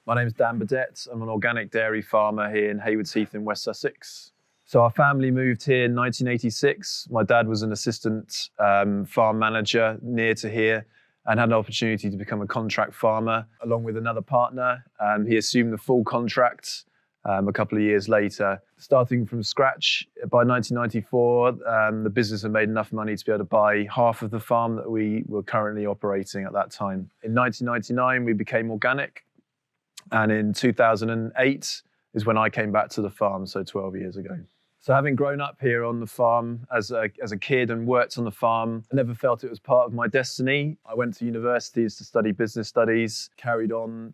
My name is Dan Burdett. I'm an organic dairy farmer here in Haywards Heath in West Sussex. So our family moved here in 1986. My dad was an assistant farm manager near to here and had an opportunity to become a contract farmer along with another partner. He assumed the full contract a couple of years later. Starting from scratch, by 1994, the business had made enough money to be able to buy half of the farm that we were currently operating at that time. In 1999, we became organic. And in 2008 is when I came back to the farm, so 12 years ago. So having grown up here on the farm as a kid and worked on the farm, I never felt it was part of my destiny. I went to universities to study business studies, carried on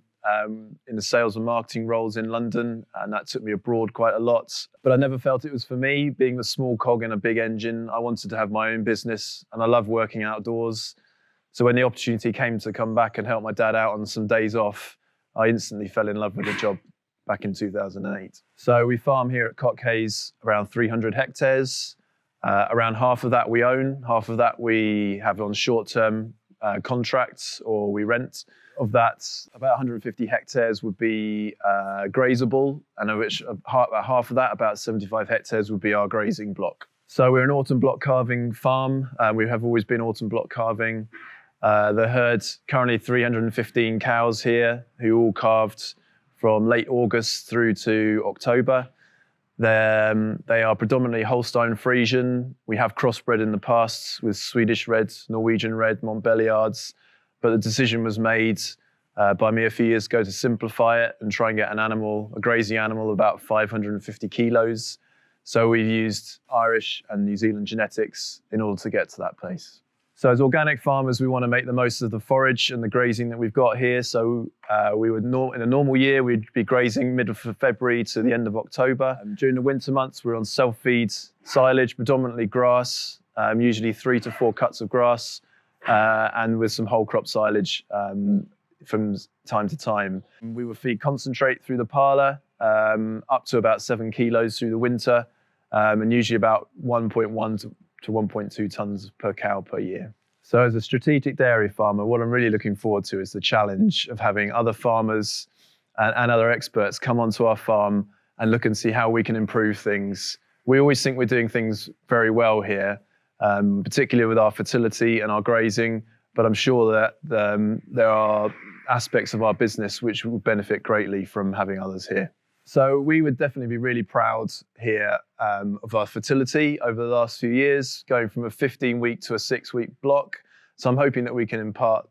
in the sales and marketing roles in London, and that took me abroad quite a lot. But I never felt it was for me. Being the small cog in a big engine, I wanted to have my own business, and I love working outdoors. So when the opportunity came to come back and help my dad out on some days off, I instantly fell in love with the job back in 2008. So we farm here at Cockhays around 300 hectares. Around half of that we own, half of that we have on short-term contracts or we rent. Of that, about 150 hectares would be grazable, and of which about half of that, about 75 hectares, would be our grazing block. So we're an autumn block calving farm. We have always been autumn block calving. The herd's currently 315 cows here, who all calved from late August through to October. They are predominantly Holstein Friesian. We have crossbred in the past with Swedish Red, Norwegian Red, Montbéliards, but the decision was made by me a few years ago to simplify it and try and get a grazing animal about 550 kilos. So we've used Irish and New Zealand genetics in order to get to that place. So as organic farmers, we want to make the most of the forage and the grazing that we've got here. So we would in a normal year, we'd be grazing mid of February to the end of October. During the winter months, we're on self-feed silage, predominantly grass, usually 3 to 4 cuts of grass, and with some whole crop silage from time to time. We would feed concentrate through the parlour, up to about 7 kilos through the winter, and usually about 1.1 to 1.2 tonnes per cow per year. So as a strategic dairy farmer, what I'm really looking forward to is the challenge of having other farmers and other experts come onto our farm and look and see how we can improve things. We always think we're doing things very well here, particularly with our fertility and our grazing, but I'm sure that there are aspects of our business which will benefit greatly from having others here. So we would definitely be really proud here of our fertility over the last few years, going from a 15-week to a 6-week block. So I'm hoping that we can impart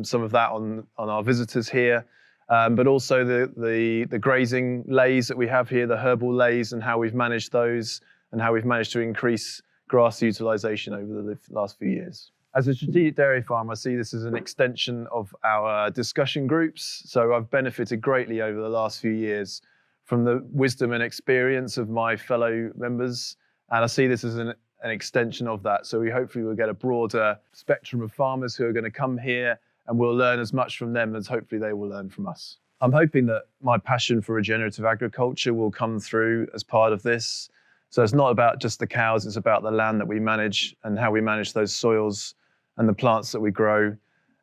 some of that on our visitors here, but also the grazing lays that we have here, the herbal lays, and how we've managed those and how we've managed to increase grass utilisation over the last few years. As a strategic dairy farm, I see this as an extension of our discussion groups. So I've benefited greatly over the last few years from the wisdom and experience of my fellow members. And I see this as an extension of that. So we hopefully will get a broader spectrum of farmers who are going to come here, and we'll learn as much from them as hopefully they will learn from us. I'm hoping that my passion for regenerative agriculture will come through as part of this. So it's not about just the cows, it's about the land that we manage and how we manage those soils and the plants that we grow.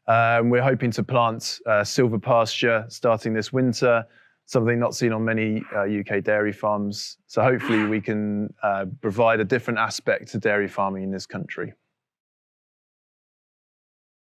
We're hoping to plant silver pasture starting this winter, something not seen on many UK dairy farms. So hopefully we can provide a different aspect to dairy farming in this country.